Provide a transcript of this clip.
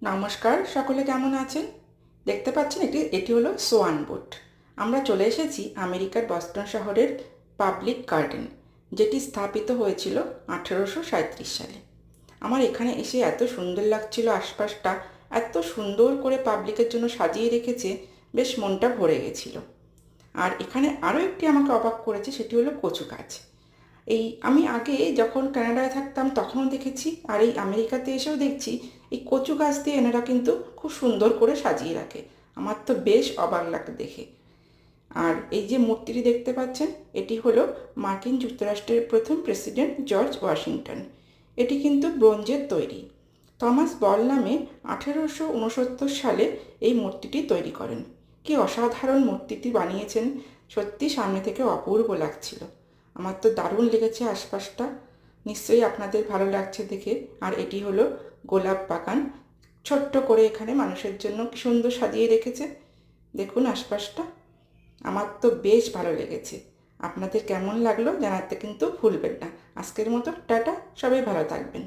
নমস্কার, সকলে কেমন আছেন? দেখতে পাচ্ছেন এটি হলো সোয়ান বোট। আমরা চলে এসেছি আমেরিকার বস্টন শহরের পাবলিক গার্ডেন, যেটি স্থাপিত হয়েছিল 1837 সালে। আমার এখানে এসে এত সুন্দর লাগছিল, আশপাশটা এত সুন্দর করে পাবলিকের জন্য সাজিয়ে রেখেছে, বেশ মনটা ভরে গেছিল। আর এখানে আরও একটি আমাকে অবাক করেছে, সেটি হলো কচু গাছ। আমি আগে যখন কানাডায় থাকতাম তখনও দেখেছি, আর এই আমেরিকাতে এসেও দেখছি এই কচু গাছ দিয়ে এনারা কিন্তু খুব সুন্দর করে সাজিয়ে রাখে। আমার তো বেশ অবাক লাগে দেখে। আর এই যে মূর্তিটি দেখতে পাচ্ছেন, এটি হলো মার্কিন যুক্তরাষ্ট্রের প্রথম প্রেসিডেন্ট জর্জ ওয়াশিংটন। এটি কিন্তু ব্রোঞ্জের তৈরি। থমাস বল নামে 1869 সালে এই মূর্তিটি তৈরি করেন। কি অসাধারণ মূর্তিটি বানিয়েছেন, সত্যি সামনে থেকে অপূর্ব লাগছিল। আমার তো দারুণ লেগেছে আশপাশটা, নিশ্চয়ই আপনাদের ভালো লাগছে দেখে। আর এটি হলো গোলাপ বাগান, ছোট্ট করে এখানে মানুষের জন্য কি সুন্দর সাজিয়ে রেখেছে, দেখুন আশপাশটা। আমার তো বেশ ভালো লেগেছে। আপনাদের কেমন লাগলো জানাতে কিন্তু ভুলবেন না। আজকের মতো টাটা, সবাই ভালো থাকবেন।